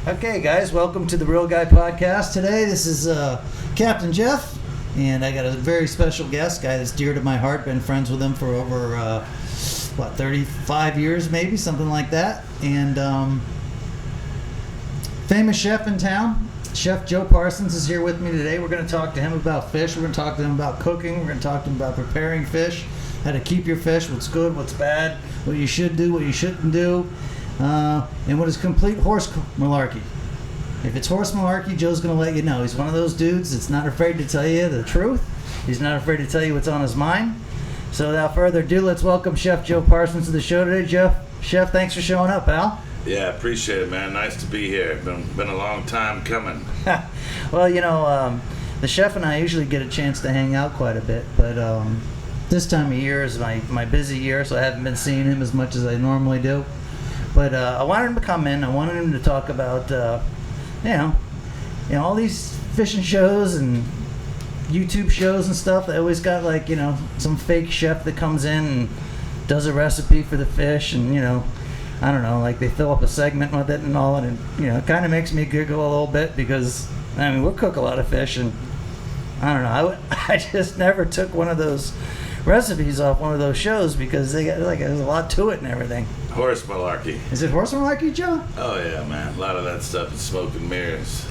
Okay, guys, welcome to the Real Guy Podcast. Today, this is Capt Jeff, and I got a very special guest, guy that's dear to my heart. Been friends with him for over, 35 years, maybe, something like that. And famous chef in town, Chef Joe Parsons, is here with me today. We're going to talk to him about fish. We're going to talk to him about cooking. We're going to talk to him about preparing fish, how to keep your fish, what's good, what's bad, what you should do, what you shouldn't do. And what is complete horse malarkey. If it's horse malarkey, Joe's going to let you know. He's one of those dudes that's not afraid to tell you the truth. He's not afraid to tell you what's on his mind. So without further ado, let's welcome Chef Joe Parsons to the show today. Chef, thanks for showing up, pal. Yeah, appreciate it, man. Nice to be here. Been a long time coming. Well, the chef and I usually get a chance to hang out quite a bit, but this time of year is my busy year, so I haven't been seeing him as much as I normally do. But I wanted him to come in. I wanted him to talk about, all these fishing shows and YouTube shows and stuff. They always got some fake chef that comes in and does a recipe for the fish, and I don't know, they fill up a segment with it and all, and it kind of makes me giggle a little bit because we'll cook a lot of fish, and I don't know, I just never took one of those recipes off one of those shows because they got there's a lot to it and everything. Horse malarkey. Is it horse malarkey, Joe? Oh yeah, man. A lot of that stuff is smoke and mirrors.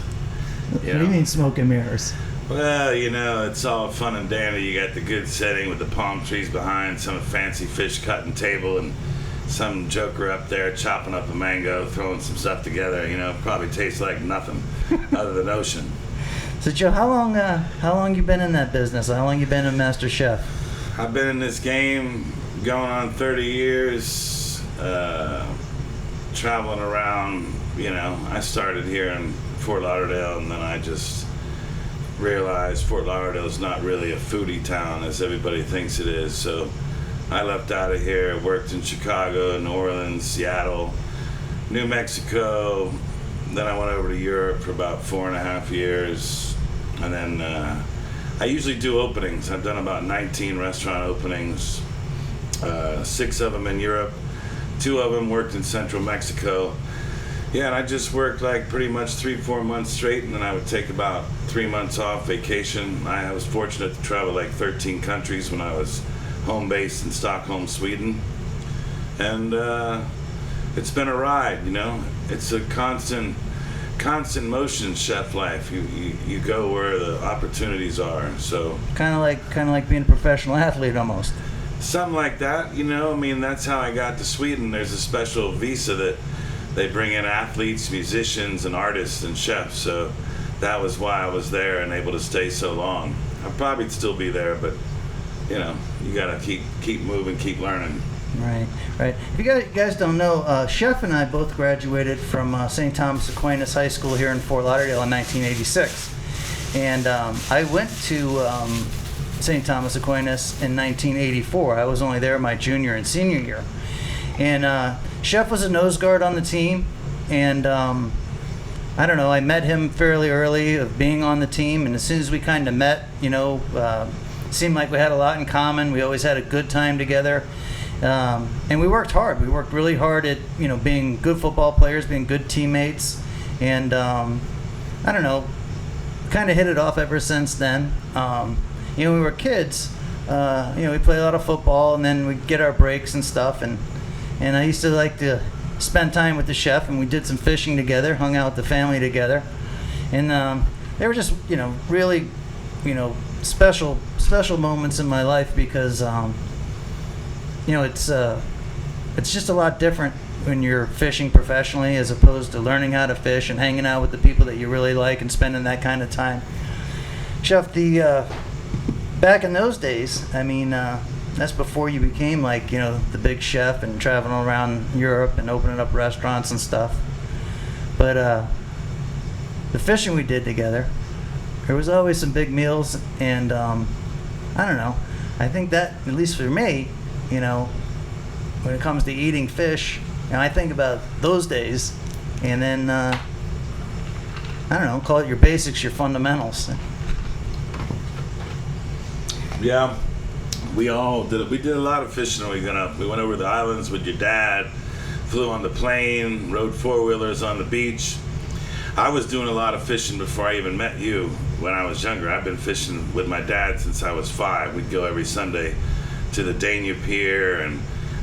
What do you mean smoke and mirrors? Well, it's all fun and dandy. You got the good setting with the palm trees behind, some fancy fish cutting table, and some joker up there chopping up a mango, throwing some stuff together. Probably tastes like nothing other than ocean. So Joe, how long you been in that business? How long you been a master chef? I've been in this game going on 30 years, traveling around. I started here in Fort Lauderdale, and then I just realized Fort Lauderdale is not really a foodie town as everybody thinks it is. So I left out of here, worked in Chicago, New Orleans, Seattle, New Mexico. Then I went over to Europe for about 4.5 years, and then I usually do openings. I've done about 19 restaurant openings, 6 of them in Europe, 2 of them worked in Central Mexico. Yeah, and I just worked pretty much 3-4 months straight, and then I would take about 3 months off vacation. I was fortunate to travel 13 countries when I was home based in Stockholm, Sweden. And it's been a ride, It's a constant motion, chef life. You go where the opportunities are. So kind of like being a professional athlete almost. Something like that, That's how I got to Sweden. There's a special visa that they bring in athletes, musicians, and artists and chefs. So that was why I was there and able to stay so long. I'd probably still be there, but you gotta keep moving, keep learning. Right. If you guys don't know, Chef and I both graduated from St. Thomas Aquinas High School here in Fort Lauderdale in 1986. And I went to St. Thomas Aquinas in 1984. I was only there my junior and senior year. And Chef was a nose guard on the team. And I don't know, I met him fairly early of being on the team. And as soon as we kind of met, seemed like we had a lot in common. We always had a good time together. And we worked hard. We worked really hard at, being good football players, being good teammates. And, I don't know, kind of hit it off ever since then. We were kids. We played a lot of football, and then we'd get our breaks and stuff. And I used to like to spend time with the chef, and we did some fishing together, hung out with the family together. And they were just, really, special moments in my life because, it's just a lot different when you're fishing professionally as opposed to learning how to fish and hanging out with the people that you really like and spending that kind of time. Chef, back in those days, that's before you became the big chef and traveling around Europe and opening up restaurants and stuff. But the fishing we did together, there was always some big meals, and I don't know, I think that, at least for me, when it comes to eating fish, I think about those days, and then, I don't know, call it your basics, your fundamentals. Yeah, we all did it. We did a lot of fishing when we went up. We went over the islands with your dad, flew on the plane, rode four-wheelers on the beach. I was doing a lot of fishing before I even met you when I was younger. I've been fishing with my dad since I was 5. We'd go every Sunday to the Dania Pier, and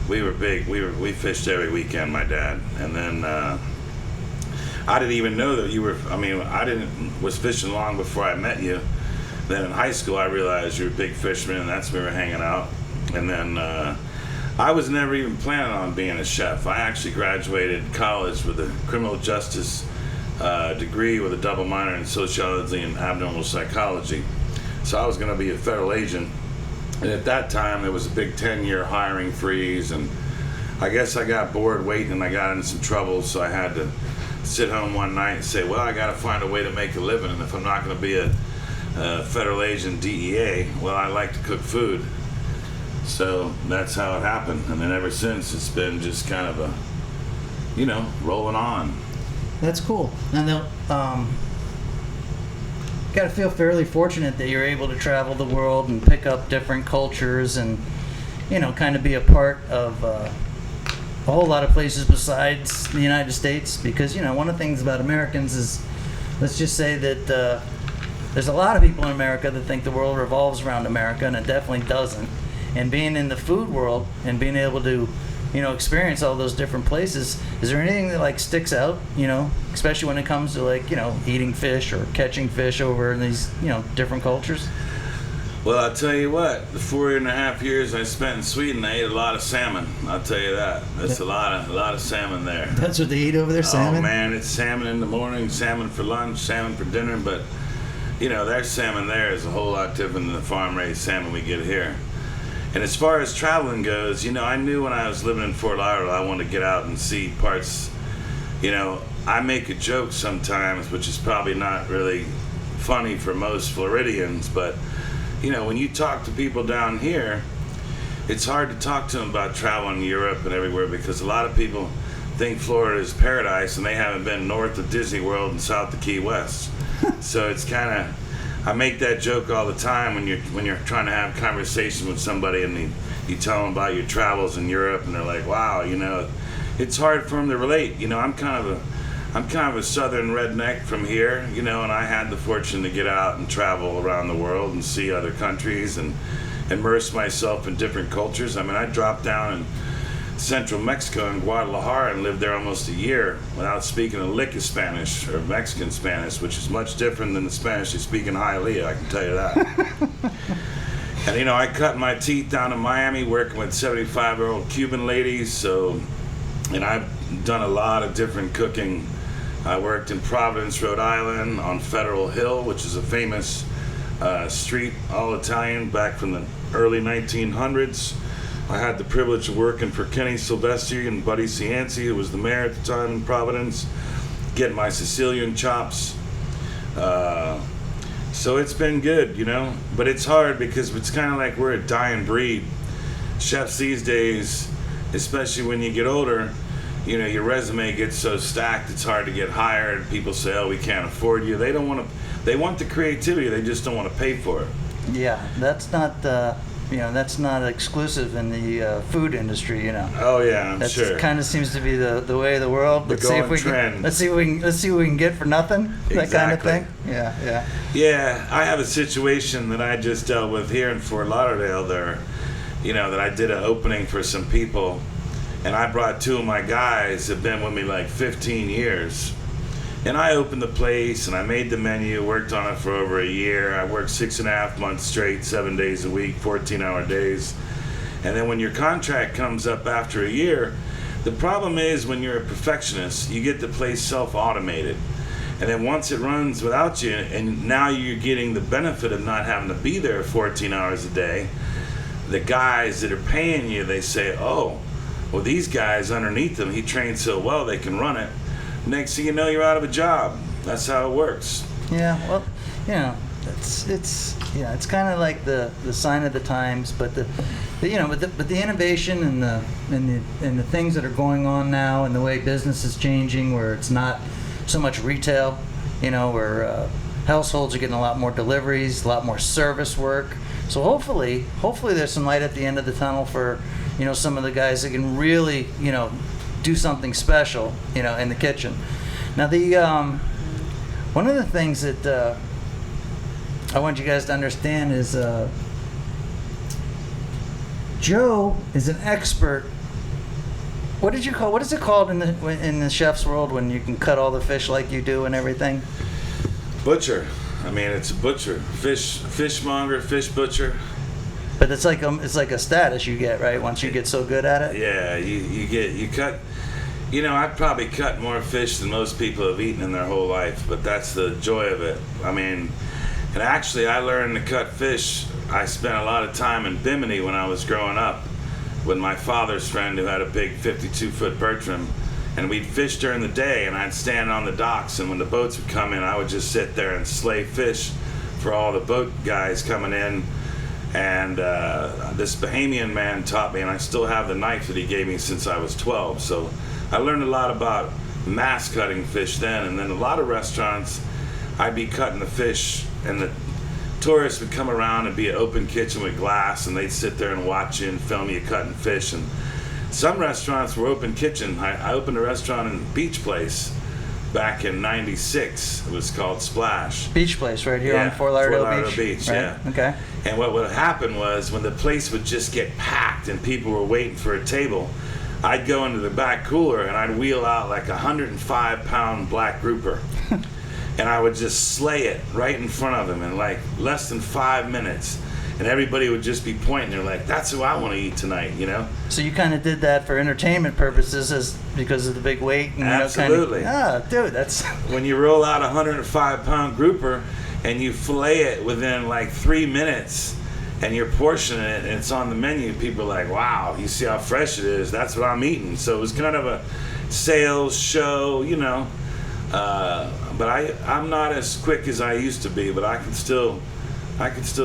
we were big. We fished every weekend, my dad. And then I didn't even know that you were, was fishing long before I met you. Then in high school I realized you were a big fisherman, and that's when we were hanging out. And then I was never even planning on being a chef. I actually graduated college with a criminal justice degree with a double minor in sociology and abnormal psychology. So I was going to be a federal agent. And at that time, there was a big 10-year hiring freeze. And I guess I got bored waiting, and I got into some trouble. So I had to sit home one night and say, well, I got to find a way to make a living. And if I'm not going to be a federal agent DEA, well, I like to cook food. So that's how it happened. And then ever since, it's been just kind of a, rolling on. That's cool. And got to feel fairly fortunate that you're able to travel the world and pick up different cultures and, kind of be a part of a whole lot of places besides the United States. Because, one of the things about Americans is, let's just say that there's a lot of people in America that think the world revolves around America, and it definitely doesn't. And being in the food world and being able to experience all those different places, is there anything that sticks out, especially when it comes to eating fish or catching fish over in these, different cultures? Well, I'll tell you what, the 4.5 years I spent in Sweden, I ate a lot of salmon. I'll tell you that. That's a lot of salmon there. That's what they eat over there, salmon? Oh man, it's salmon in the morning, salmon for lunch, salmon for dinner, but their salmon there is a whole lot different than the farm-raised salmon we get here. And as far as traveling goes, I knew when I was living in Fort Lauderdale, I wanted to get out and see parts. I make a joke sometimes, which is probably not really funny for most Floridians, but, when you talk to people down here, it's hard to talk to them about traveling to Europe and everywhere, because a lot of people think Florida is paradise and they haven't been north of Disney World and south of Key West. So it's kind of, I make that joke all the time when you're trying to have conversation with somebody and you tell them about your travels in Europe, and they're like, wow, it's hard for them to relate. I'm kind of a southern redneck from here, and I had the fortune to get out and travel around the world and see other countries and immerse myself in different cultures. I dropped down in central Mexico in Guadalajara and lived there almost a year without speaking a lick of Spanish, or Mexican Spanish, which is much different than the Spanish you speak in Hialeah, I can tell you that. And I cut my teeth down in Miami working with 75-year-old Cuban ladies, and I've done a lot of different cooking. I worked in Providence, Rhode Island on Federal Hill, which is a famous street, all Italian, back from the early 1900s. I had the privilege of working for Kenny Silvestri and Buddy Cianci, who was the mayor at the time in Providence, getting my Sicilian chops. So it's been good, but it's hard because it's kind of like we're a dying breed. Chefs these days, especially when you get older, your resume gets so stacked it's hard to get hired. People say, oh, we can't afford you. They want the creativity, they just don't want to pay for it. Yeah, that's not that's not exclusive in the food industry, Oh yeah, I'm sure. That kind of seems to be the way of the world. Let's see what we can get for nothing. That Exactly. kind of thing. Yeah. Yeah, I have a situation that I just dealt with here in Fort Lauderdale. There, that I did an opening for some people, and I brought 2 of my guys that have been with me like 15 years. And I opened the place, and I made the menu, worked on it for over a year. I worked 6.5 months straight, 7 days a week, 14-hour days. And then when your contract comes up after a year, the problem is when you're a perfectionist, you get the place self-automated. And then once it runs without you, and now you're getting the benefit of not having to be there 14 hours a day, the guys that are paying you, they say, oh, well, these guys underneath them, he trained so well they can run it. Next thing you know, you're out of a job. That's how it works. Yeah, well, it's kind of like the sign of the times, but the innovation and the things that are going on now, and the way business is changing, where it's not so much retail, where households are getting a lot more deliveries, a lot more service work. So hopefully there's some light at the end of the tunnel for some of the guys that can really do something special, in the kitchen. Now One of the things that I want you guys to understand is Joe is an expert. What is it called in the chef's world when you can cut all the fish like you do and everything? Butcher. I mean, it's a butcher, fishmonger, fish butcher. But it's like a status you get, right? Once you get so good at it. Yeah, you cut. You know, I've probably cut more fish than most people have eaten in their whole life, but that's the joy of it. I mean, and actually, I learned to cut fish. I spent a lot of time in Bimini when I was growing up with my father's friend who had a big 52-foot Bertram, and we'd fish during the day, and I'd stand on the docks, and when the boats would come in, I would just sit there and slay fish for all the boat guys coming in. And this Bahamian man taught me, and I still have the knife that he gave me since I was 12. So I learned a lot about mass cutting fish then. And then a lot of restaurants, I'd be cutting the fish, and the tourists would come around and be an open kitchen with glass, and they'd sit there and watch you and film you cutting fish. And some restaurants were open kitchen. I opened a restaurant in Beach Place back in '96. It was called Splash. Beach Place right here on Fort Lauderdale Beach. Right? Yeah. Okay. And what would happen was when the place would just get packed and people were waiting for a table, I'd go into the back cooler and I'd wheel out like a 105-pound black grouper. And I would just slay it right in front of them in like less than 5 minutes. And everybody would just be pointing. They're like, that's who I want to eat tonight, you know? So you kind of did that for entertainment purposes because of the big weight? And, absolutely. Dude, that's... When you roll out a 105-pound grouper and you fillet it within like 3 minutes and you're portioning it and it's on the menu, people are like, wow, you see how fresh it is? That's what I'm eating. So it was kind of a sales show, you know. But I'm not as quick as I used to be, but I can still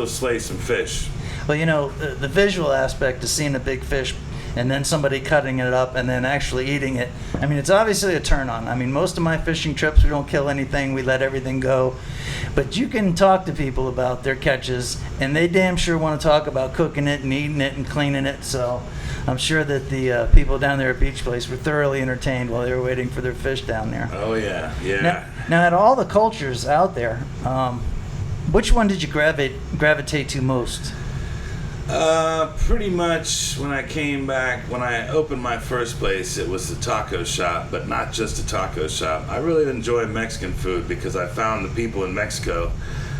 slay some fish. Well, you know, the visual aspect of seeing a big fish and then somebody cutting it up and then actually eating it, I mean, it's obviously a turn on. I mean, most of my fishing trips, we don't kill anything, we let everything go. But you can talk to people about their catches, and they damn sure want to talk about cooking it and eating it and cleaning it. So I'm sure that the people down there at Beach Place were thoroughly entertained while they were waiting for their fish down there. Oh, yeah, yeah. Now out of all the cultures out there, which one did you gravitate to most? Pretty much when I came back, when I opened my first place, it was the taco shop, but not just a taco shop. I really enjoy Mexican food because I found the people in Mexico,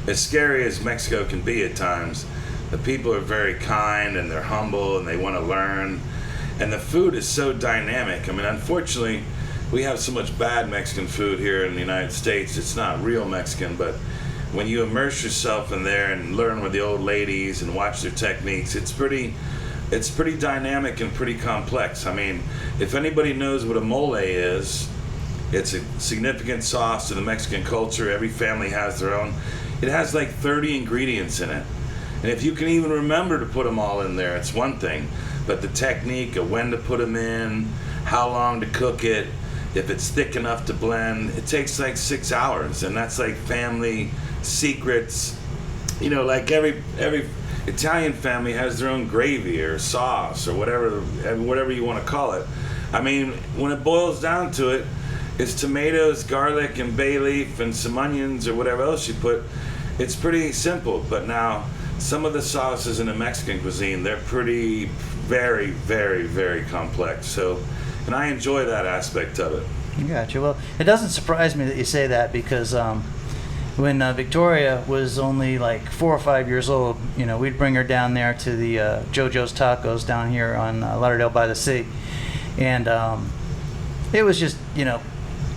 as scary as Mexico can be at times, the people are very kind and they're humble and they want to learn. And the food is so dynamic. I mean, unfortunately, we have so much bad Mexican food here in the United States. It's not real Mexican, but when you immerse yourself in there and learn with the old ladies and watch their techniques, it's pretty dynamic and pretty complex. I mean, if anybody knows what a mole is, it's a significant sauce to the Mexican culture. Every family has their own. It has like 30 ingredients in it. And if you can even remember to put them all in there, it's one thing. But the technique of when to put them in, how long to cook it, if it's thick enough to blend, it takes like 6 hours. And that's like family secrets. You know, like every Italian family has their own gravy or sauce or whatever you want to call it. I mean, when it boils down to it, it's tomatoes, garlic, and bay leaf, and some onions or whatever else you put. It's pretty simple. But now, some of the sauces in the Mexican cuisine, they're pretty, very, very, very complex. So, and I enjoy that aspect of it. Gotcha. Well, it doesn't surprise me that you say that because when Victoria was only like 4 or 5 years old, you know, we'd bring her down there to the JoJo's Tacos down here on Lauderdale by the Sea. And it was just, you know,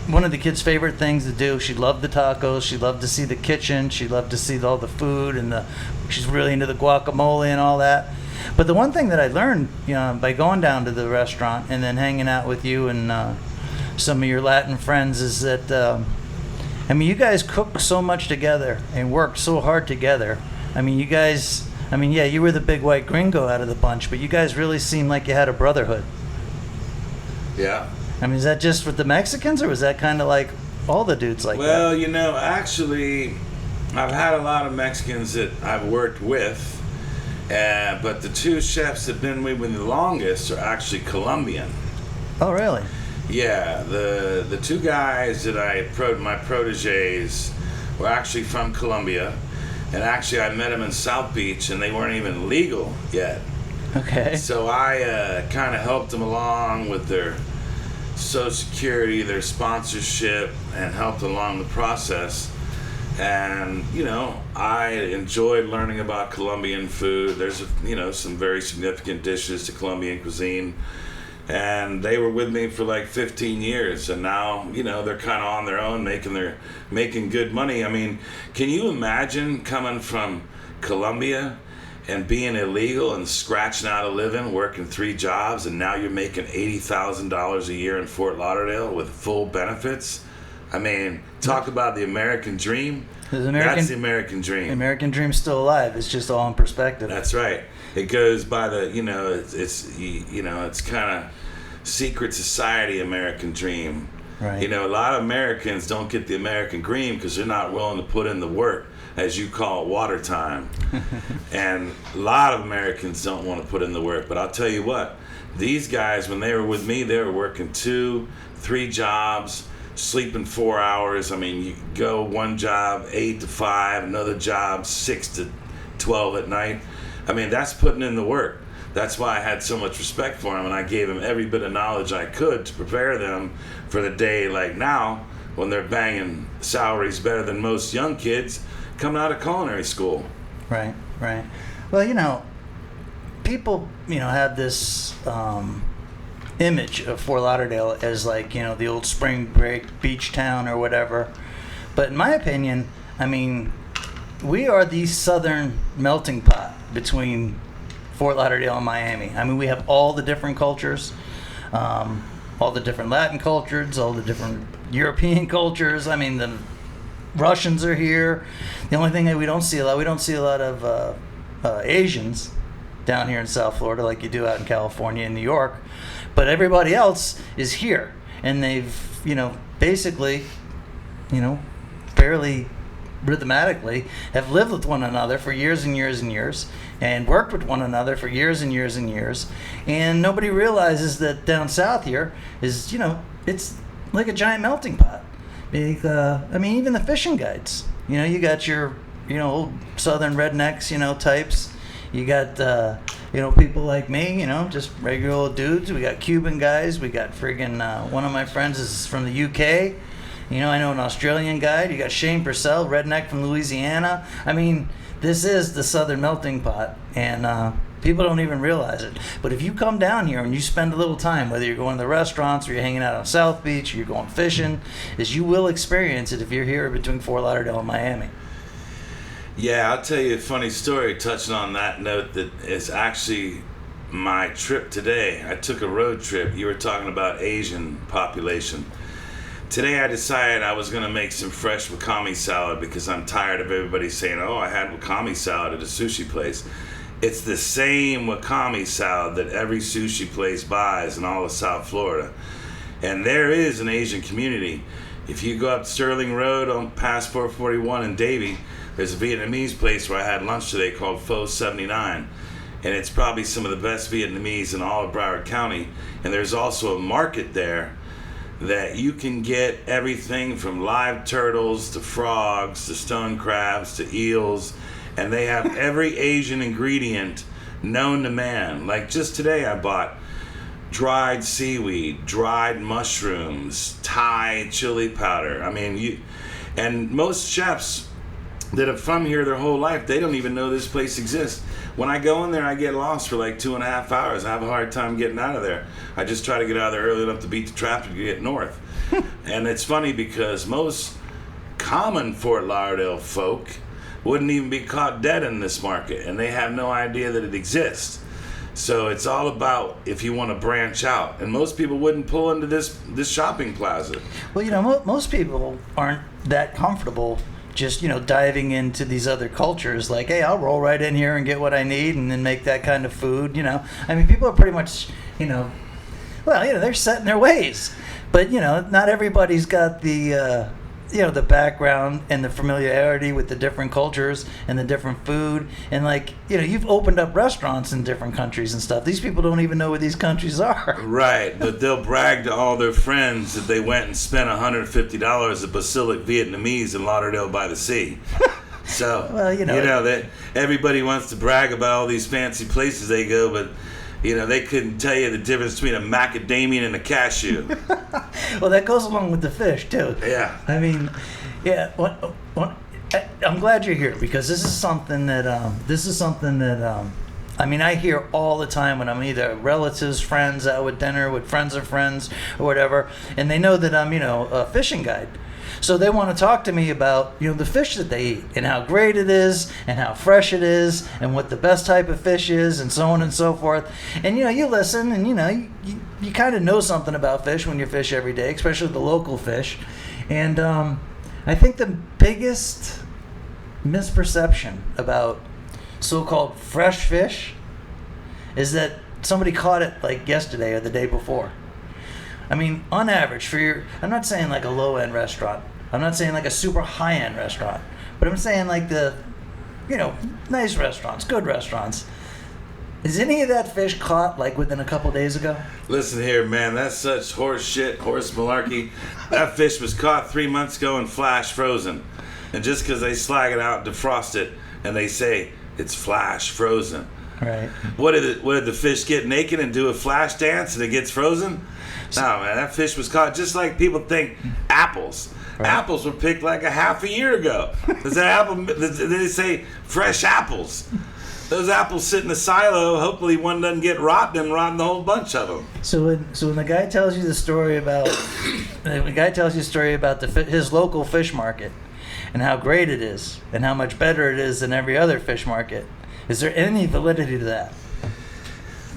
one of the kids' favorite things to do. She loved the tacos. She loved to see the kitchen. She loved to see all the food, and she's really into the guacamole and all that. But the one thing that I learned, you know, by going down to the restaurant and then hanging out with you and some of your Latin friends is that, I mean, you guys cooked so much together and worked so hard together. I mean, you guys, yeah, you were the big white gringo out of the bunch, but you guys really seemed like you had a brotherhood. Yeah. I mean, is that just with the Mexicans, or was that kind of like all the dudes like that? Well, you know, actually, I've had a lot of Mexicans that I've worked with, but the two chefs that have been with me the longest are actually Colombian. Oh, really? Yeah, the two guys that my proteges, were actually from Colombia, and actually I met them in South Beach, and they weren't even legal yet. Okay. So I kind of helped them along with their Social Security, their sponsorship, and helped along the process. And I enjoyed learning about Colombian food. There's some very significant dishes to Colombian cuisine. And they were with me for like 15 years, and now they're kind of on their own, making good money. I mean, can you imagine coming from Colombia and being illegal and scratching out a living, working 3 jobs, and now you're making $80,000 a year in Fort Lauderdale with full benefits? I mean, talk about the American dream. That's the American dream. The American dream's still alive. It's just all in perspective. That's right. It goes by the, it's kind of secret society American dream. Right. A lot of Americans don't get the American dream because they're not willing to put in the work, as you call it, water time. And a lot of Americans don't want to put in the work. But I'll tell you what, these guys, when they were with me, they were working 2, 3 jobs, sleeping 4 hours. I mean, you go one job 8 to 5, another job 6 to 12 at night. I mean, that's putting in the work. That's why I had so much respect for them, and I gave them every bit of knowledge I could to prepare them for the day like now, when they're banging salaries better than most young kids coming out of culinary school. Right. Well, people, have this image of Fort Lauderdale as like, the old spring break beach town or whatever. But in my opinion, I mean, we are the southern melting pot between Fort Lauderdale and Miami. I mean, we have all the different cultures, all the different Latin cultures, all the different European cultures. I mean, the Russians are here. The only thing that we don't see a lot of Asians down here in South Florida like you do out in California and New York. But everybody else is here, and they've, basically, fairly rhythmatically have lived with one another for years and years and years, and worked with one another for years and years and years. And nobody realizes that down south here is, it's like a giant melting pot. I mean, even the fishing guides, you got your, old southern rednecks, types. You got, people like me, just regular old dudes. We got Cuban guys. We got friggin' one of my friends is from the UK. I know an Australian guy. You got Shane Purcell, redneck from Louisiana. I mean, this is the southern melting pot, and people don't even realize it. But if you come down here and you spend a little time, whether you're going to the restaurants or you're hanging out on South Beach or you're going fishing, you will experience it if you're here between Fort Lauderdale and Miami. Yeah, I'll tell you a funny story touching on that note that is actually my trip today. I took a road trip. You were talking about Asian population. Today I decided I was going to make some fresh wakame salad because I'm tired of everybody saying, oh, I had wakame salad at a sushi place. It's the same wakame salad that every sushi place buys in all of South Florida. And there is an Asian community. If you go up Sterling Road on past 441 in Davie, there's a Vietnamese place where I had lunch today called Pho 79. And it's probably some of the best Vietnamese in all of Broward County. And there's also a market there that you can get everything from live turtles to frogs to stone crabs to eels. And they have every Asian ingredient known to man. Like just today I bought dried seaweed, dried mushrooms, Thai chili powder. I mean, and most chefs that are from here their whole life, they don't even know this place exists. When I go in there, I get lost for like 2.5 hours. I have a hard time getting out of there. I just try to get out of there early enough to beat the traffic to get north. And it's funny because most common Fort Lauderdale folk wouldn't even be caught dead in this market, and they have no idea that it exists. So it's all about if you want to branch out, and most people wouldn't pull into this shopping plaza. Well, most people aren't that comfortable just diving into these other cultures. Like, hey, I'll roll right in here and get what I need, and then make that kind of food. I mean, people are pretty much they're set in their ways, but not everybody's got the the background and the familiarity with the different cultures and the different food, and like, you've opened up restaurants in different countries and stuff. These people don't even know what these countries are. Right, but they'll brag to all their friends that they went and spent $150 at Basilic Vietnamese in Lauderdale by the Sea. So, well, that everybody wants to brag about all these fancy places they go, but they couldn't tell you the difference between a macadamia and a cashew. Well, that goes along with the fish too. Yeah. I mean, yeah. I'm glad you're here, because this is something that I hear all the time when I'm either relatives, friends, out with dinner with friends of friends or whatever, and they know that I'm a fishing guide. So they want to talk to me about the fish that they eat and how great it is and how fresh it is and what the best type of fish is and so on and so forth. And you listen, and you kind of know something about fish when you fish every day, especially the local fish. And I think the biggest misperception about so-called fresh fish is that somebody caught it like yesterday or the day before. I mean, on average, I'm not saying like a low-end restaurant. I'm not saying like a super high-end restaurant. But I'm saying like the, nice restaurants, good restaurants. Is any of that fish caught like within a couple days ago? Listen here, man. That's such horse shit, horse malarkey. That fish was caught 3 months ago and flash frozen. And just because they slag it out, defrost it, and they say it's flash frozen. Right. What did the fish get naked and do a flash dance and it gets frozen? No, man, that fish was caught just like people think apples. Right. Apples were picked like a half a year ago. They say fresh apples. Those apples sit in the silo. Hopefully one doesn't get rotten and rotten the whole bunch of them. So when the guy tells you the story about his local fish market and how great it is and how much better it is than every other fish market, is there any validity to that?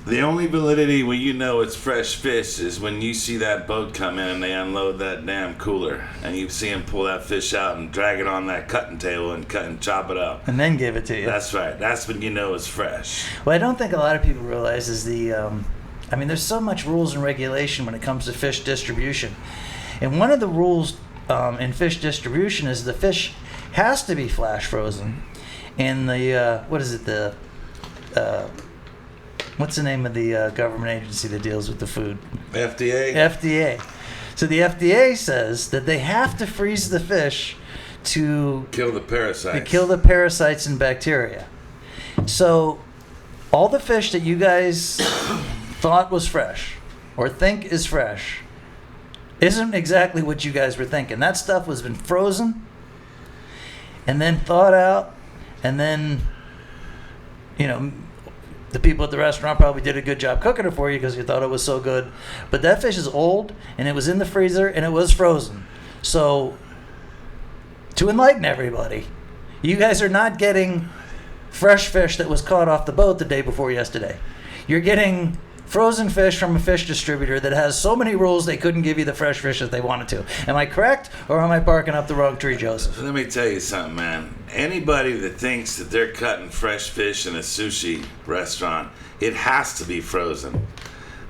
The only validity when it's fresh fish is when you see that boat come in and they unload that damn cooler and you see them pull that fish out and drag it on that cutting table and cut and chop it up. And then give it to you. That's right. That's when it's fresh. Well, I don't think a lot of people realize is there's so much rules and regulation when it comes to fish distribution. And one of the rules in fish distribution is the fish has to be flash frozen. And what's the name of the government agency that deals with the food? FDA. FDA. So the FDA says that they have to freeze the fish to kill the parasites and bacteria. So all the fish that you guys thought was fresh or think is fresh isn't exactly what you guys were thinking. That stuff was been frozen and then thawed out, and then the people at the restaurant probably did a good job cooking it for you because you thought it was so good. But that fish is old, and it was in the freezer, and it was frozen. So, to enlighten everybody, you guys are not getting fresh fish that was caught off the boat the day before yesterday. You're getting frozen fish from a fish distributor that has so many rules they couldn't give you the fresh fish that they wanted to. Am I correct, or am I barking up the wrong tree, Joseph? Let me tell you something, man. Anybody that thinks that they're cutting fresh fish in a sushi restaurant, it has to be frozen.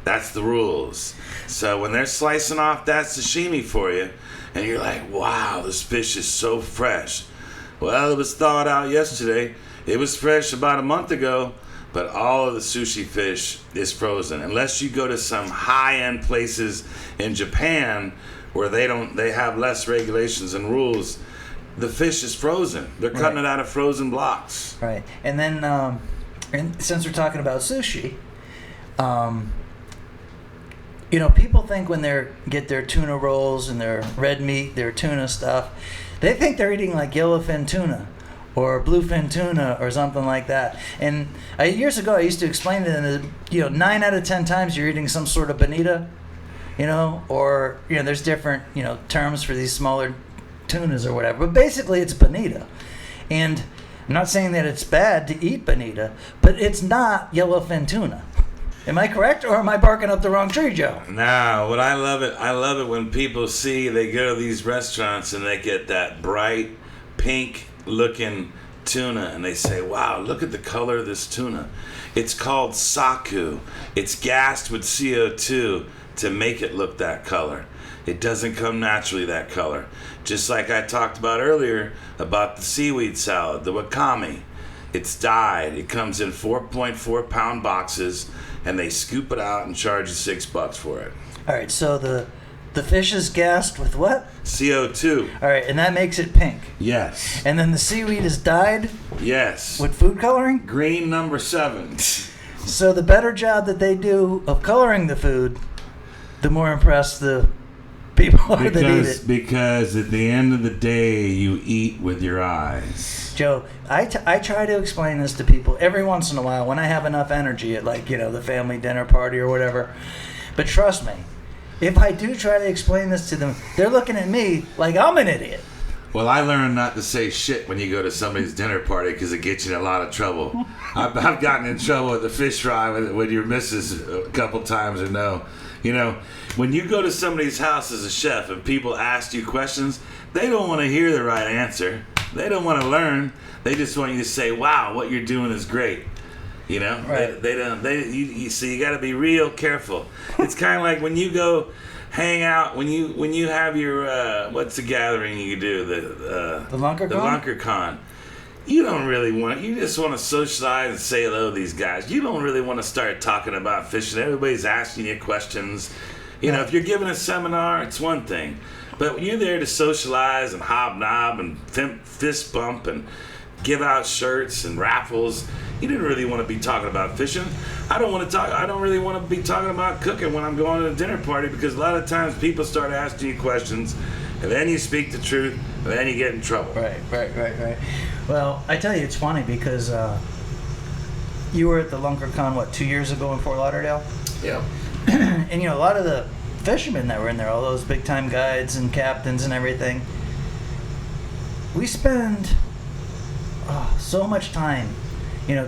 That's the rules. So when they're slicing off that sashimi for you, and you're like, wow, this fish is so fresh. Well, it was thawed out yesterday. It was fresh about a month ago. But all of the sushi fish is frozen, unless you go to some high-end places in Japan where they have less regulations and rules. The fish is frozen. They're cutting it out of frozen blocks. Right, and then and since we're talking about sushi, people think when they get their tuna rolls and their red meat, their tuna stuff, they think they're eating like yellowfin tuna or bluefin tuna or something like that. And years ago, I used to explain it, 9 out of 10 times you're eating some sort of bonita, or there's different terms for these smaller tunas or whatever. But basically, it's bonita. And I'm not saying that it's bad to eat bonita, but it's not yellowfin tuna. Am I correct, or am I barking up the wrong tree, Joe? No, I love it when people they go to these restaurants and they get that bright pink looking tuna and they say, wow, look at the color of this tuna. It's called saku. It's gassed with CO2 to make it look that color. It doesn't come naturally that color. Just like I talked about earlier about the seaweed salad, the wakame. It's dyed. It comes in 4.4 pound boxes, and they scoop it out and charge you $6 for it. All right, so the fish is gassed with what? CO2. All right, and that makes it pink. Yes. And then the seaweed is dyed Yes. with food coloring? Green number 7. So the better job that they do of coloring the food, the more impressed the people are that eat it. Because at the end of the day, you eat with your eyes. Joe, I try to explain this to people every once in a while when I have enough energy at, like, the family dinner party or whatever. But trust me, if I do try to explain this to them, they're looking at me like I'm an idiot. Well, I learned not to say shit when you go to somebody's dinner party because it gets you in a lot of trouble. I've gotten in trouble with the fish fry with your missus a couple times or no. When you go to somebody's house as a chef and people ask you questions, they don't want to hear the right answer. They don't want to learn. They just want you to say, "Wow, what you're doing is great." Right. They don't. So you got to be real careful. It's kind of like when you go hang out when you have your what's the gathering you do the LunkerCon? The LunkerCon. You don't really want. You just want to socialize and say hello to these guys. You don't really want to start talking about fishing. Everybody's asking you questions. If you're giving a seminar, it's one thing. But when you're there to socialize and hobnob and fist bump and give out shirts and raffles, you didn't really want to be talking about fishing. I don't really want to be talking about cooking when I'm going to a dinner party, because a lot of times people start asking you questions, and then you speak the truth, and then you get in trouble. Right. Well, I tell you, it's funny because you were at the LunkerCon, 2 years ago in Fort Lauderdale? Yeah. And a lot of the fishermen that were in there, all those big time guides and captains and everything, we spend so much time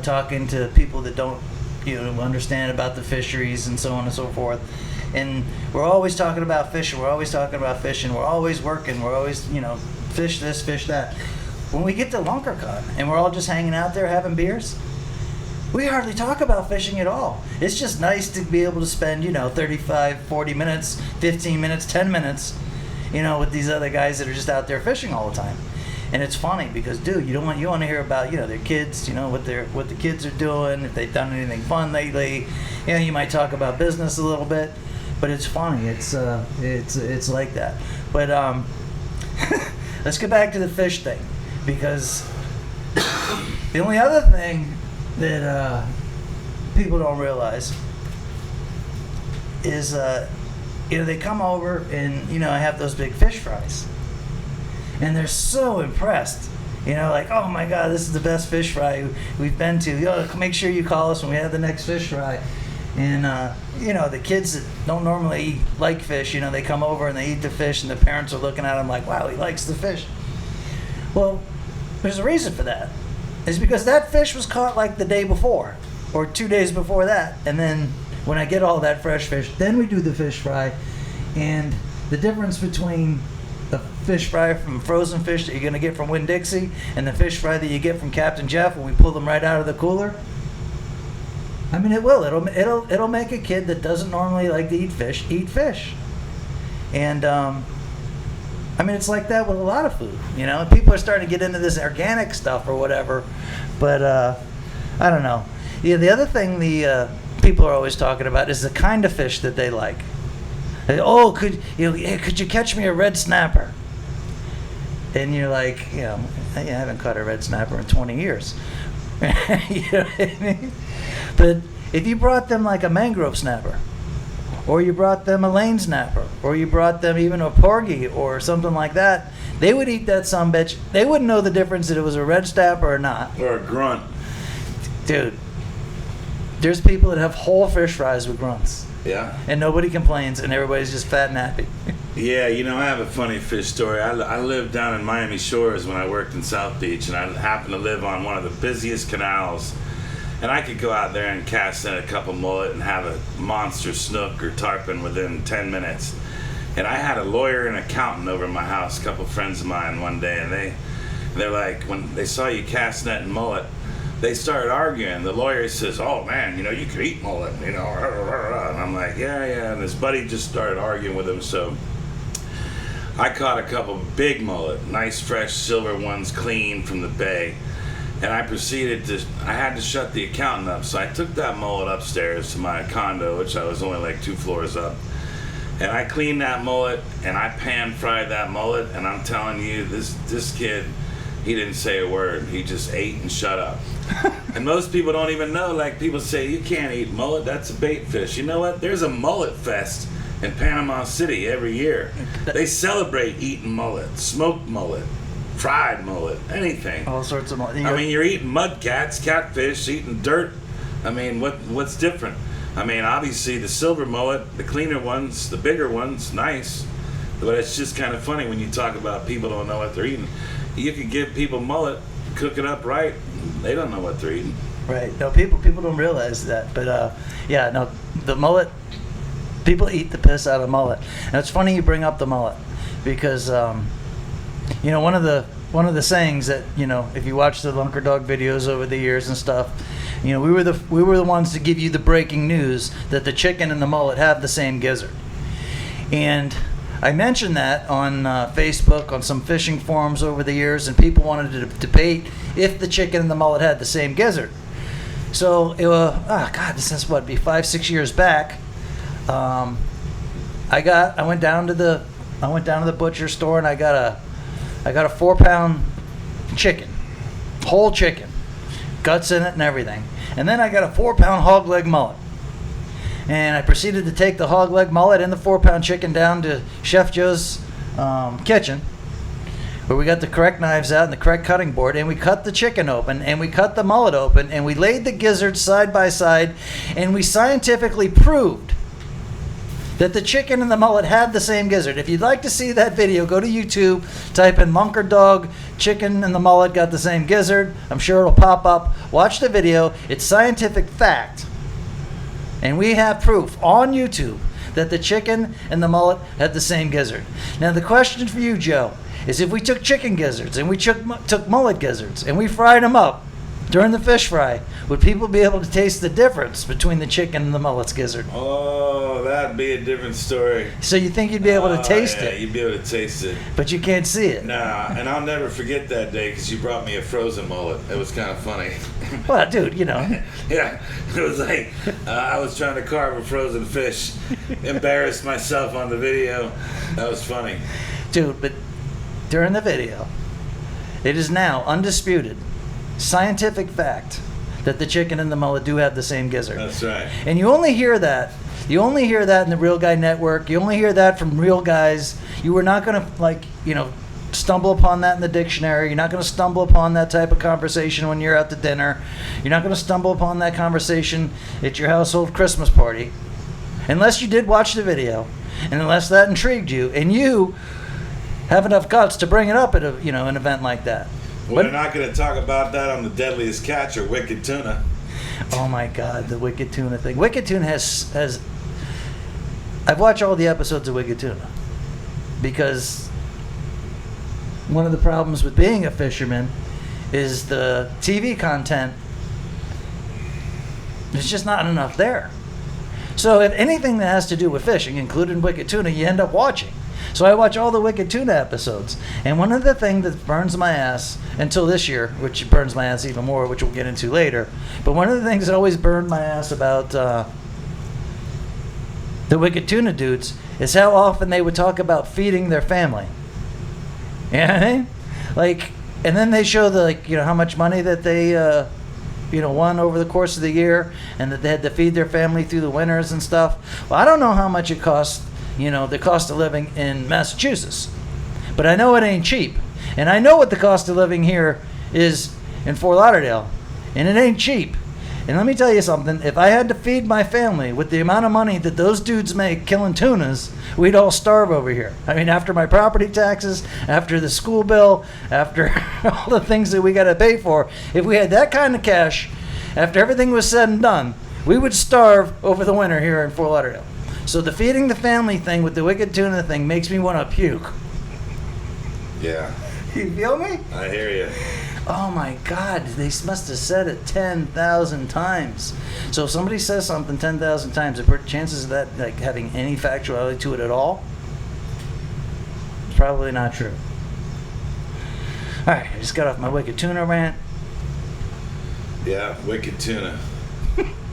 talking to people that don't understand about the fisheries and so on and so forth. And we're always talking about fishing, we're always working, we're always fish this, fish that. When we get to LunkerCon and we're all just hanging out there having beers, we hardly talk about fishing at all. It's just nice to be able to spend 35, 40 minutes, 15 minutes, 10 minutes with these other guys that are just out there fishing all the time. And it's funny because, dude, you want to hear about their kids, what the kids are doing, if they've done anything fun lately. You might talk about business a little bit, but it's funny. It's like that. But let's get back to the fish thing, because the only other thing that people don't realize is they come over and I have those big fish fries. And they're so impressed, like, oh my God, this is the best fish fry we've been to. Make sure you call us when we have the next fish fry. And the kids that don't normally like fish, they come over and they eat the fish, and the parents are looking at them like, wow, he likes the fish. Well, there's a reason for that. It's because that fish was caught like the day before, or 2 days before that. And then when I get all that fresh fish, then we do the fish fry. And the difference between the fish fry from frozen fish that you're going to get from Winn-Dixie and the fish fry that you get from Capt Jeff when we pull them right out of the cooler, I mean, it'll make a kid that doesn't normally like to eat fish. And it's like that with a lot of food. People are starting to get into this organic stuff or whatever, but I don't know. The other thing the people are always talking about is the kind of fish that they like. Oh, could you catch me a red snapper? And you're like, I haven't caught a red snapper in 20 years. You know what I mean? But if you brought them like a mangrove snapper, or you brought them a lane snapper, or you brought them even a porgy or something like that, they would eat that sumbitch. They wouldn't know the difference that it was a red snapper or not. Or a grunt. Dude, there's people that have whole fish fries with grunts. Yeah. And nobody complains, and everybody's just fat and happy. Yeah, I have a funny fish story. I lived down in Miami Shores when I worked in South Beach, and I happened to live on one of the busiest canals. And I could go out there and cast in a couple mullet and have a monster snook or tarpon within 10 minutes. And I had a lawyer and accountant over at my house, a couple friends of mine one day, and they're like, when they saw you cast net and mullet, they started arguing. The lawyer says, oh man, you could eat mullet, and I'm like, yeah. And his buddy just started arguing with him, so I caught a couple big mullet, nice fresh silver ones, clean from the bay. And I proceeded I had to shut the accountant up, so I took that mullet upstairs to my condo, which I was only like 2 floors up. And I cleaned that mullet, and I pan-fried that mullet, and I'm telling you, this kid, he didn't say a word. He just ate and shut up. And most people don't even know, like people say, you can't eat mullet, that's a bait fish. You know what? There's a mullet fest in Panama City every year. They celebrate eating mullet, smoked mullet, fried mullet, anything. All sorts of mullet. I mean, you're eating mudcats, catfish, eating dirt. I mean, what's different? I mean, obviously the silver mullet, the cleaner ones, the bigger ones, nice. But it's just kind of funny when you talk about people don't know what they're eating. You could give people mullet, cook it up right, they don't know what they're eating. Right. No, people don't realize that. But yeah, no, the mullet, people eat the piss out of mullet. And it's funny you bring up the mullet because you know, one of the sayings that, you know, if you watch the Lunker Dog videos over the years and stuff, you know, we were the ones to give you the breaking news that the chicken and the mullet have the same gizzard. And I mentioned that on Facebook, on some fishing forums over the years, and people wanted to debate if the chicken and the mullet had the same gizzard. So it was, this is what, be 5-6 years back. I went down to the butcher store and I got a 4-pound chicken, whole chicken, guts in it and everything. And then I got a 4-pound hog leg mullet. And I proceeded to take the hog leg mullet and the 4-pound chicken down to Chef Joe's kitchen, where we got the correct knives out and the correct cutting board, and we cut the chicken open and we cut the mullet open and we laid the gizzards side by side, and we scientifically proved that the chicken and the mullet had the same gizzard. If you'd like to see that video, go to YouTube, type in Lunker Dog, chicken and the mullet got the same gizzard. I'm sure it'll pop up. Watch the video. It's scientific fact. And we have proof on YouTube that the chicken and the mullet had the same gizzard. Now the question for you, Joe, is if we took chicken gizzards and we took mullet gizzards and we fried them up during the fish fry, would people be able to taste the difference between the chicken and the mullet's gizzard? Oh, that'd be a different story. So you think you'd be able to taste it? You'd be able to taste it. But you can't see it. Nah, and I'll never forget that day because you brought me a frozen mullet. It was kind of funny. Well, dude, you know. Yeah, it was like I was trying to carve a frozen fish, embarrassed myself on the video. That was funny. Dude, but during the video, it is now undisputed scientific fact that the chicken and the mullet do have the same gizzard. That's right. And you only hear that. You only hear that in the Real Guy Network. You only hear that from real guys. You were not going to, stumble upon that in the dictionary. You're not going to stumble upon that type of conversation when you're out to dinner. You're not going to stumble upon that conversation at your household Christmas party. Unless you did watch the video. And unless that intrigued you. And you have enough guts to bring it up at an event like that. Well, we're not going to talk about that on the Deadliest Catch or Wicked Tuna. Oh my God, the Wicked Tuna thing. Wicked Tuna has I've watched all the episodes of Wicked Tuna because one of the problems with being a fisherman is the TV content. There's just not enough there. So if anything that has to do with fishing, including Wicked Tuna, you end up watching. So I watch all the Wicked Tuna episodes. And one of the things that burns my ass until this year, which burns my ass even more, which we'll get into later, but one of the things that always burned my ass about the Wicked Tuna dudes is how often they would talk about feeding their family. You know what I mean? Like, and then they show how much money that they won over the course of the year, and that they had to feed their family through the winters and stuff. Well, I don't know how much it costs, the cost of living in Massachusetts, but I know it ain't cheap. And I know what the cost of living here is in Fort Lauderdale, and it ain't cheap. And let me tell you something, if I had to feed my family with the amount of money that those dudes make killing tunas, we'd all starve over here. I mean, after my property taxes, after the school bill, after all the things that we got to pay for, if we had that kind of cash, after everything was said and done, we would starve over the winter here in Fort Lauderdale. So the feeding the family thing with the Wicked Tuna thing makes me want to puke. Yeah. You feel me? I hear you. Oh my God, they must have said it 10,000 times. So if somebody says something 10,000 times, the chances of that having any factuality to it at all, it's probably not true. All right, I just got off my Wicked Tuna rant. Yeah, Wicked Tuna.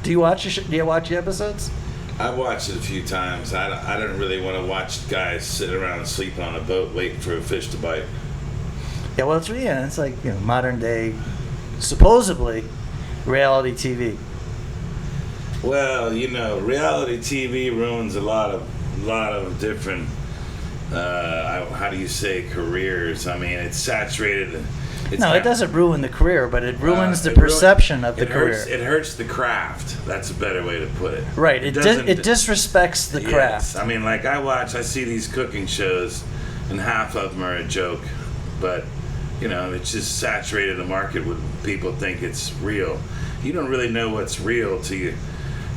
Do you watch the episodes? I've watched it a few times. I don't really want to watch guys sit around sleeping on a boat waiting for a fish to bite. Yeah, well, it's like, modern day, supposedly, reality TV. Well, reality TV ruins a lot of different, how do you say, careers. I mean, it's saturated. It doesn't ruin the career, but it ruins the perception of the career. It hurts the craft. That's a better way to put it. Right. It disrespects the craft. Yes. I mean, like I see these cooking shows, and half of them are a joke, but it's just saturated the market when people think it's real. You don't really know what's real till you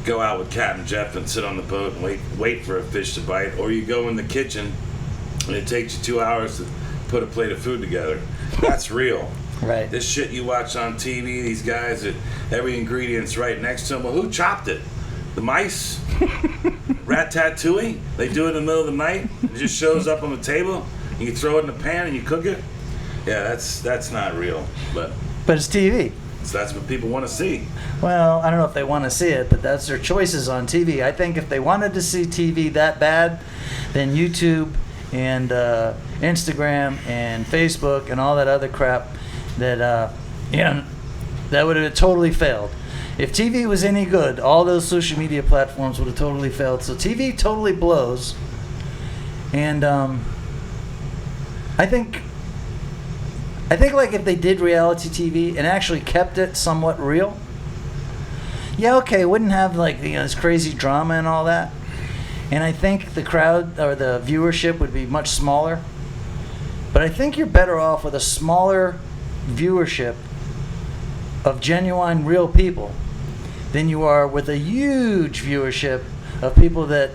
go out with Capt Jeff and sit on the boat and wait for a fish to bite, or you go in the kitchen and it takes you 2 hours to put a plate of food together. That's real. Right. This shit you watch on TV, these guys that every ingredient's right next to them. Well, who chopped it? The mice? Ratatouille? They do it in the middle of the night. It just shows up on the table. And you throw it in the pan and you cook it. Yeah, that's not real. But it's TV. So that's what people want to see. Well, I don't know if they want to see it, but that's their choices on TV. I think if they wanted to see TV that bad, then YouTube and Instagram and Facebook and all that other crap that that would have totally failed. If TV was any good, all those social media platforms would have totally failed. So TV totally blows. And I think like if they did reality TV and actually kept it somewhat real, yeah, okay, it wouldn't have like this crazy drama and all that. And I think the crowd or the viewership would be much smaller. But I think you're better off with a smaller viewership of genuine, real people than you are with a huge viewership of people that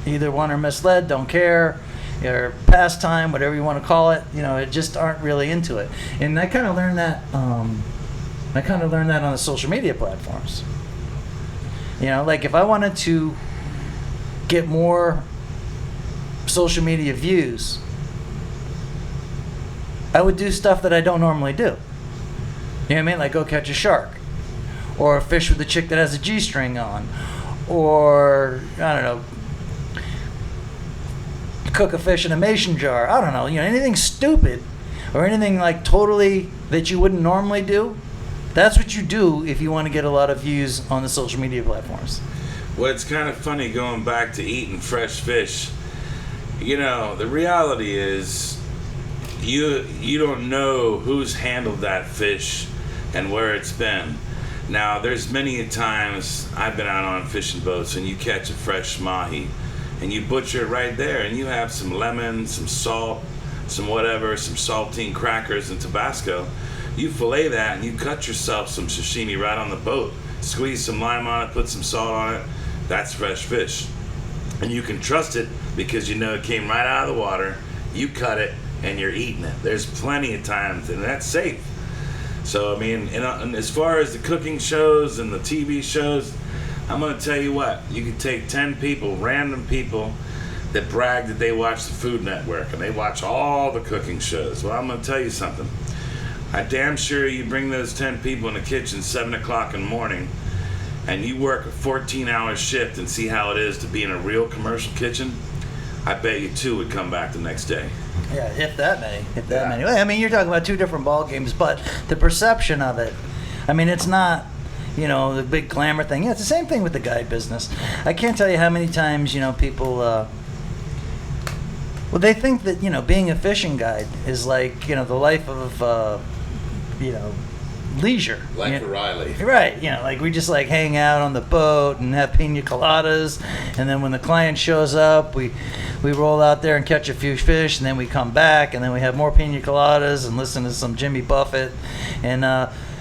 either one are misled, don't care, or pastime, whatever you want to call it. Just aren't really into it. And I kind of learned that. I kind of learned that on the social media platforms. Like if I wanted to get more social media views, I would do stuff that I don't normally do. You know what I mean? Like go catch a shark, or fish with a chick that has a G-string on, or I don't know, cook a fish in a mason jar. I don't know, anything stupid or anything like totally that you wouldn't normally do. That's what you do if you want to get a lot of views on the social media platforms. Well, it's kind of funny going back to eating fresh fish. The reality is you don't know who's handled that fish and where it's been. Now, there's many times I've been out on fishing boats and you catch a fresh mahi and you butcher it right there and you have some lemon, some salt, some whatever, some saltine crackers and Tabasco. You fillet that and you cut yourself some sashimi right on the boat. Squeeze some lime on it, put some salt on it. That's fresh fish. And you can trust it because it came right out of the water. You cut it and you're eating it. There's plenty of times, and that's safe. So, I mean, and as far as the cooking shows and the TV shows, I'm going to tell you what. You can take 10 people, random people, that brag that they watch the Food Network and they watch all the cooking shows. Well, I'm going to tell you something. I damn sure you bring those 10 people in the kitchen 7 o'clock in the morning and you work a 14-hour shift and see how it is to be in a real commercial kitchen, I bet you 2 would come back the next day. Yeah, if that many. I mean, you're talking about 2 different ball games, but the perception of it, I mean, it's not, the big glamour thing. Yeah, it's the same thing with the guide business. I can't tell you how many times, people, they think that, being a fishing guide is like, the life of, leisure. Like for Riley. Right. Like we just like hang out on the boat and have pina coladas, and then when the client shows up, we roll out there and catch a few fish, and then we come back, and then we have more pina coladas and listen to some Jimmy Buffett, and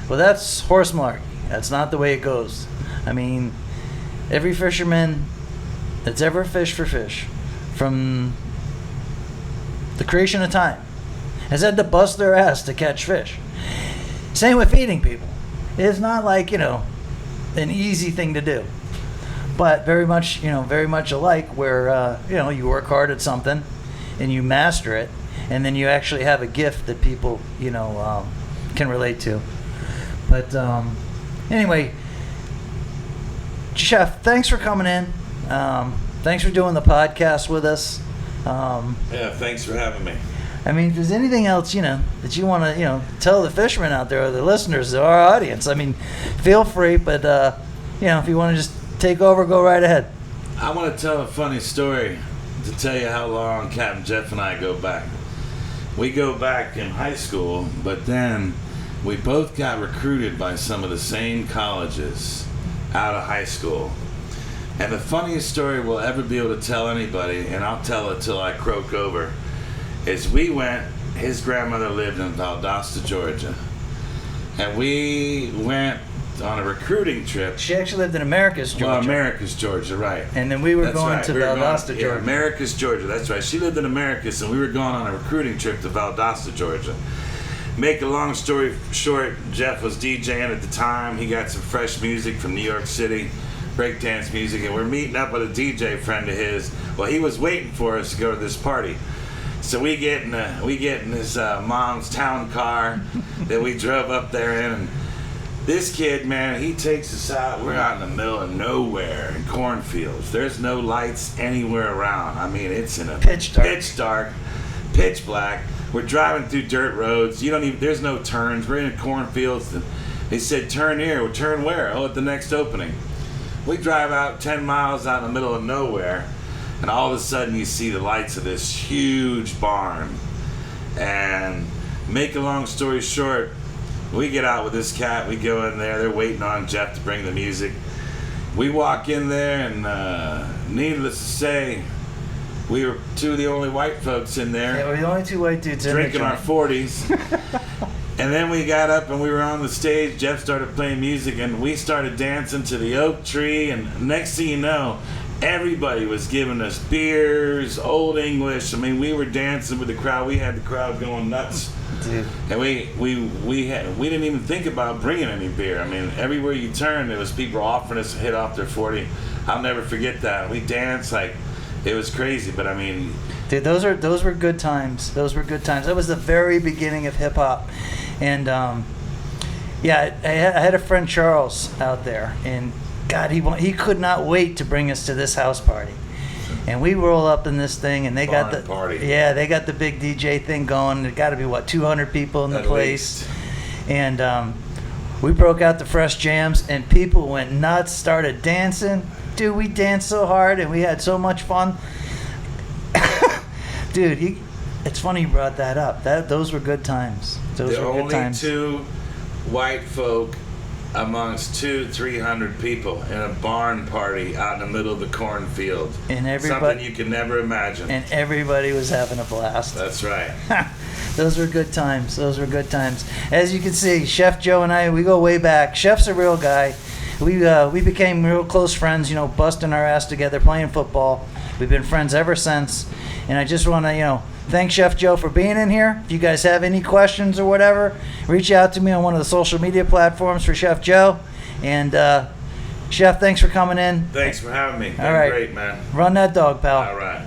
that's horse malarkey. That's not the way it goes. I mean, every fisherman that's ever fished for fish, from the creation of time, has had to bust their ass to catch fish. Same with feeding people. It's not like, an easy thing to do. But very much alike where, you work hard at something and you master it and then you actually have a gift that people, can relate to. But anyway, Chef, thanks for coming in. Thanks for doing the podcast with us. Yeah, thanks for having me. I mean, if there's anything else, that you want to, tell the fishermen out there, or the listeners, or our audience, I mean, feel free. But, if you want to just take over, go right ahead. I want to tell a funny story to tell you how long Capt Jeff and I go back. We go back in high school, but then we both got recruited by some of the same colleges out of high school. And the funniest story we'll ever be able to tell anybody, and I'll tell it till I croak over, is his grandmother lived in Valdosta, Georgia. And we went on a recruiting trip. She actually lived in Americus, Georgia. Well, Americus, Georgia, right. And then we were going right. to Valdosta, Georgia. Yeah, Americus, Georgia, that's right. She lived in Americus, and we were going on a recruiting trip to Valdosta, Georgia. Make a long story short, Jeff was DJing at the time. He got some fresh music from New York City, breakdance music, and we're meeting up with a DJ friend of his. Well, he was waiting for us to go to this party. So we get in his mom's town car that we drove up there in, and this kid, man, he takes us out. We're out in the middle of nowhere in cornfields. There's no lights anywhere around. I mean, it's in a pitch dark, pitch black. We're driving through dirt roads. There's no turns. We're in cornfields. They said, turn here. Well, turn where? Oh, at the next opening. We drive out 10 miles out in the middle of nowhere, and all of a sudden you see the lights of this huge barn. And make a long story short, we get out with this cat, we go in there, they're waiting on Jeff to bring the music. We walk in there, and needless to say, we were two of the only white folks in there. Yeah, we're the only two white dudes in there. Drinking our 40s. And then we got up and we were on the stage, Jeff started playing music, and we started dancing to the oak tree, and next thing you know, everybody was giving us beers, Old English. I mean, we were dancing with the crowd. We had the crowd going nuts. Dude. And we didn't even think about bringing any beer. I mean, everywhere you turn, there was people offering us a hit off their 40. I'll never forget that. We danced like it was crazy. But I mean, dude, those were good times. Those were good times. That was the very beginning of hip hop, and yeah, I had a friend Charles out there, and God, he could not wait to bring us to this house party. And we roll up in this thing, and they got the party. Yeah, they got the big DJ thing going. There got to be 200 people in the place, and we broke out the fresh jams, and people went nuts, started dancing. Dude, we danced so hard, and we had so much fun. Dude, it's funny you brought that up. Those were good times. Those were good times. The only two white folk amongst 200-300 people in a barn party out in the middle of the cornfield. And something you can never imagine. And everybody was having a blast. That's right. Those were good times. Those were good times. As you can see, Chef Joe and I, we go way back. Chef's a real guy. We became real close friends, busting our ass together, playing football. We've been friends ever since. And I just want to, thank Chef Joe for being in here. If you guys have any questions or whatever, reach out to me on one of the social media platforms for Chef Joe. And Chef, thanks for coming in. Thanks for having me. All right. Great, man. Run that dog, pal. All right.